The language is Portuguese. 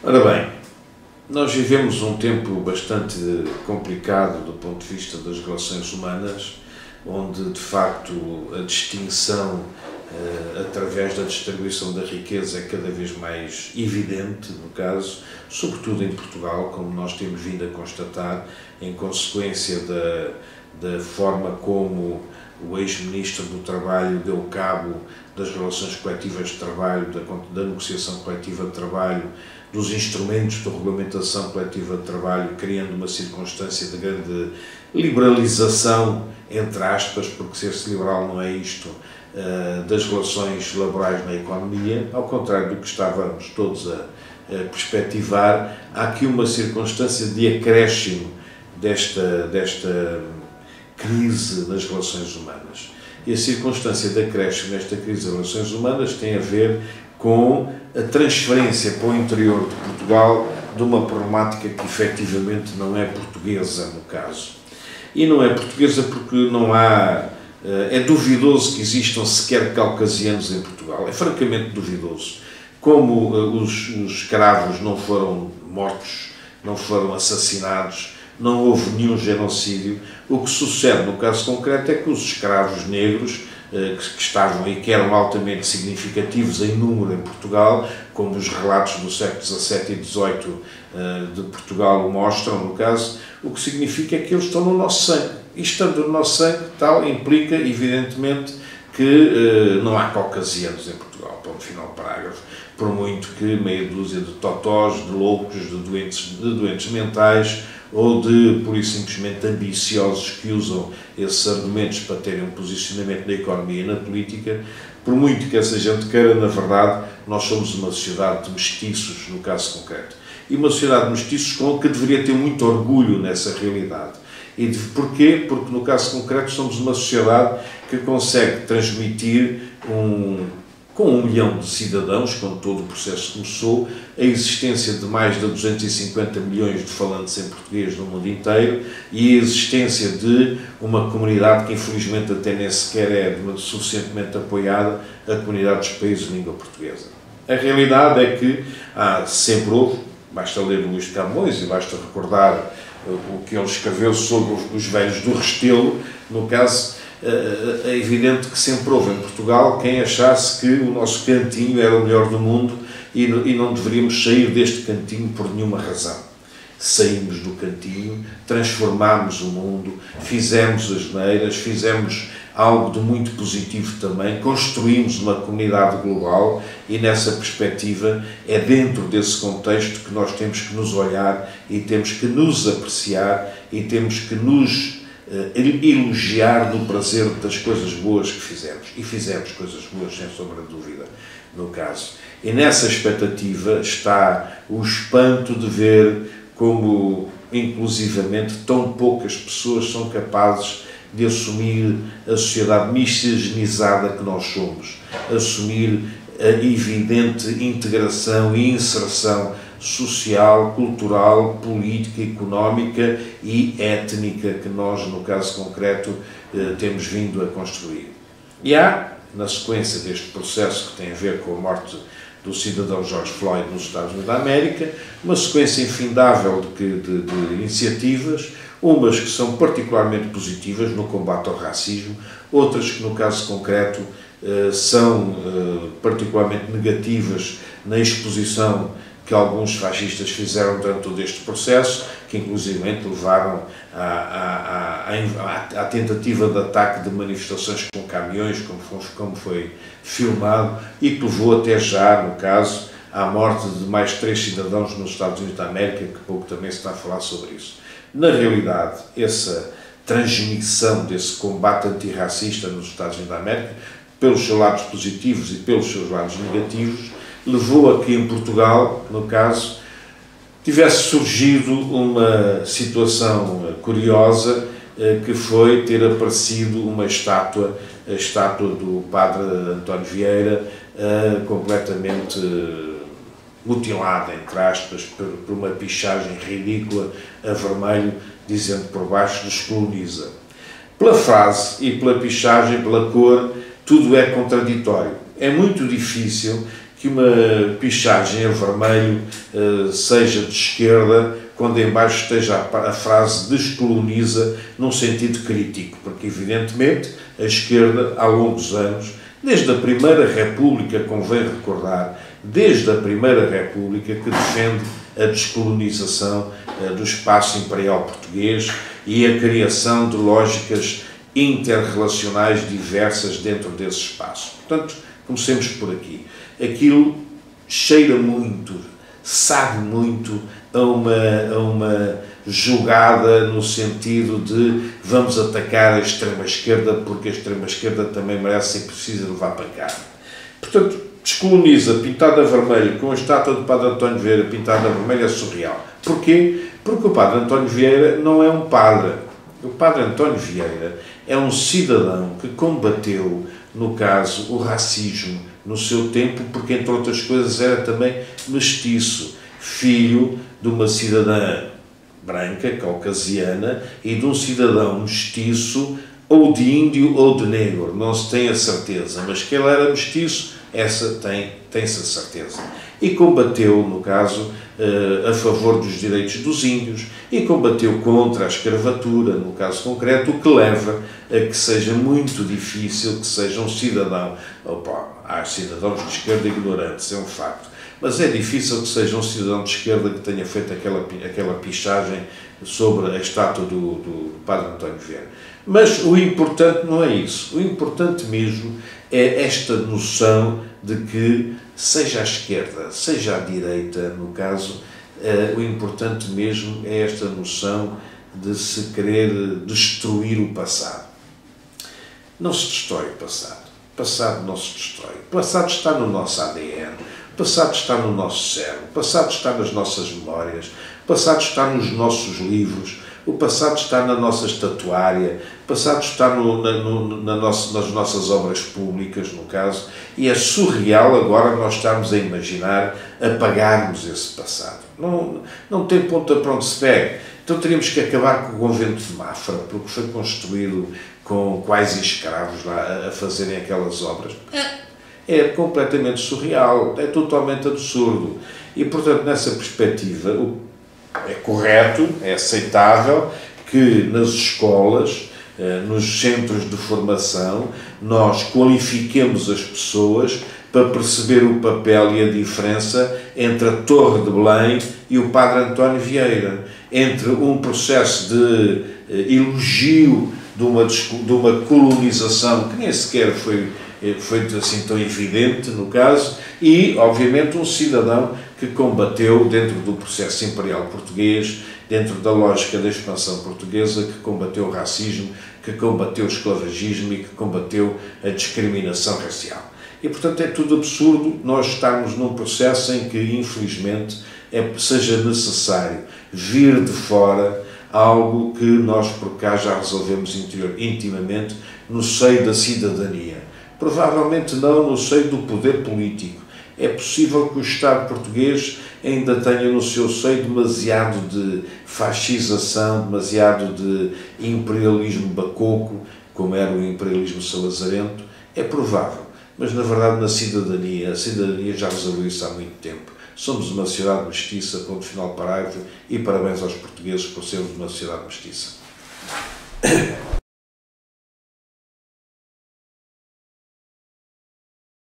Ora bem, nós vivemos um tempo bastante complicado do ponto de vista das relações humanas, onde de facto a distinção através da distribuição da riqueza é cada vez mais evidente, no caso, sobretudo em Portugal, como nós temos vindo a constatar, em consequência da forma como o ex-ministro do Trabalho deu cabo das relações coletivas de trabalho, da negociação coletiva de trabalho, dos instrumentos de regulamentação coletiva de trabalho, criando uma circunstância de grande liberalização, entre aspas, porque ser-se liberal não é isto, das relações laborais na economia, ao contrário do que estávamos todos a perspectivar. Há aqui uma circunstância de acréscimo desta crise nas relações humanas. E a circunstância de acréscimo nesta crise das relações humanas tem a ver com a transferência para o interior de Portugal de uma problemática que efetivamente não é portuguesa, no caso. E não é portuguesa porque não há... É duvidoso que existam sequer caucasianos em Portugal. É francamente duvidoso. Como os escravos não foram mortos, não foram assassinados, não houve nenhum genocídio, o que sucede no caso concreto é que os escravos negros que estavam e que eram altamente significativos em número em Portugal, como os relatos do século XVII e XVIII de Portugal mostram, no caso, o que significa é que eles estão no nosso sangue. E estando no nosso sangue, tal implica, evidentemente, que não há caucasianos em Portugal, ponto final parágrafo, por muito que meia dúzia de totós, de loucos, de doentes mentais, ou de, pura e simplesmente, ambiciosos que usam esses argumentos para terem um posicionamento na economia e na política, por muito que essa gente queira, na verdade, nós somos uma sociedade de mestiços, no caso concreto. E uma sociedade de mestiços com que deveria ter muito orgulho nessa realidade. E porquê? Porque, no caso concreto, somos uma sociedade que consegue transmitir com 1 milhão de cidadãos, quando todo o processo começou, a existência de mais de 250 milhões de falantes em português no mundo inteiro e a existência de uma comunidade que, infelizmente, até nem sequer é suficientemente apoiada, a comunidade dos países de língua portuguesa. A realidade é que sempre houve, basta ler Luís de Camões e basta recordar o que ele escreveu sobre os velhos do Restelo, no caso, é evidente que sempre houve em Portugal quem achasse que o nosso cantinho era o melhor do mundo e não deveríamos sair deste cantinho por nenhuma razão. Saímos do cantinho, transformámos o mundo, fizemos as neiras, fizemos algo de muito positivo também, construímos uma comunidade global e nessa perspectiva é dentro desse contexto que nós temos que nos olhar e temos que nos apreciar e temos que nos elogiar do prazer das coisas boas que fizemos. E fizemos coisas boas, sem sombra de dúvida, no caso. E nessa expectativa está o espanto de ver como, inclusivamente, tão poucas pessoas são capazes de assumir a sociedade miscigenizada que nós somos, assumir a evidente integração e inserção social, cultural, política, económica e étnica que nós, no caso concreto, temos vindo a construir. E há, na sequência deste processo que tem a ver com a morte do cidadão George Floyd nos Estados Unidos da América, uma sequência infindável de iniciativas, umas que são particularmente positivas no combate ao racismo, outras que, no caso concreto, são particularmente negativas na exposição que alguns fascistas fizeram durante todo este processo, que inclusivamente levaram à tentativa de ataque de manifestações com caminhões, como foi filmado, e que levou até já, no caso, à morte de mais 3 cidadãos nos Estados Unidos da América, que pouco também se está a falar sobre isso. Na realidade, essa transmissão desse combate antirracista nos Estados Unidos da América, pelos seus lados positivos e pelos seus lados negativos, levou a que em Portugal, no caso, tivesse surgido uma situação curiosa, que foi ter aparecido uma estátua, a estátua do padre António Vieira, completamente mutilada, entre aspas, por uma pichagem ridícula a vermelho, dizendo por baixo descoloniza. Pela frase e pela pichagem, pela cor, tudo é contraditório. É muito difícil que uma pichagem a vermelho seja de esquerda, quando em baixo esteja a frase descoloniza num sentido crítico, porque evidentemente a esquerda, ao longo dos anos, desde a Primeira República, convém recordar, desde a Primeira República, que defende a descolonização do espaço imperial português e a criação de lógicas interrelacionais diversas dentro desse espaço. Portanto, comecemos por aqui. Aquilo cheira muito, sabe muito a uma jogada no sentido de vamos atacar a extrema-esquerda porque a extrema-esquerda também merece e precisa levar pancada. Portanto, descoloniza pintada a vermelho com a estátua do Padre António Vieira pintada a vermelho é surreal. Porquê? Porque o Padre António Vieira não é um padre. O Padre António Vieira é um cidadão que combateu, no caso, o racismo no seu tempo, porque, entre outras coisas, era também mestiço, filho de uma cidadã branca, caucasiana, e de um cidadão mestiço, ou de índio ou de negro, não se tem a certeza, mas que ele era mestiço, essa tem-se a certeza. E combateu, no caso, a favor dos direitos dos índios e combateu contra a escravatura, no caso concreto, o que leva a que seja muito difícil que seja um cidadão. Opa, há cidadãos de esquerda ignorantes, é um facto, mas é difícil que seja um cidadão de esquerda que tenha feito aquela pichagem sobre a estátua do Padre António Vieira. Mas o importante não é isso. O importante mesmo é esta noção de que, seja à esquerda, seja à direita, no caso, o importante mesmo é esta noção de se querer destruir o passado. Não se destrói o passado. O passado não se destrói. O passado está no nosso ADN. O passado está no nosso cérebro. O passado está nas nossas memórias. O passado está nos nossos livros. O passado está na nossa estatuária, o passado está nas nossas obras públicas, no caso, e é surreal agora nós estarmos a imaginar apagarmos esse passado. Não tem ponta para onde se pegue. Então teríamos que acabar com o convento de Mafra, porque foi construído com quase escravos lá a fazerem aquelas obras. É completamente surreal, é totalmente absurdo. E, portanto, nessa perspectiva, é correto, é aceitável que nas escolas, nos centros de formação, nós qualifiquemos as pessoas para perceber o papel e a diferença entre a Torre de Belém e o Padre António Vieira, entre um processo de elogio de uma colonização que nem sequer foi assim tão evidente no caso, e obviamente um cidadão que combateu dentro do processo imperial português, dentro da lógica da expansão portuguesa, que combateu o racismo, que combateu o esclavagismo e que combateu a discriminação racial. E, portanto, é tudo absurdo nós estarmos num processo em que, infelizmente, seja necessário vir de fora algo que nós por cá já resolvemos intimamente no seio da cidadania. Provavelmente não no seio do poder político. É possível que o Estado português ainda tenha no seu seio demasiado de fascização, demasiado de imperialismo bacoco, como era o imperialismo salazarento. É provável, mas na verdade na cidadania, a cidadania já resolveu isso há muito tempo. Somos uma sociedade mestiça, ponto final, parágrafo, e parabéns aos portugueses por sermos uma sociedade mestiça.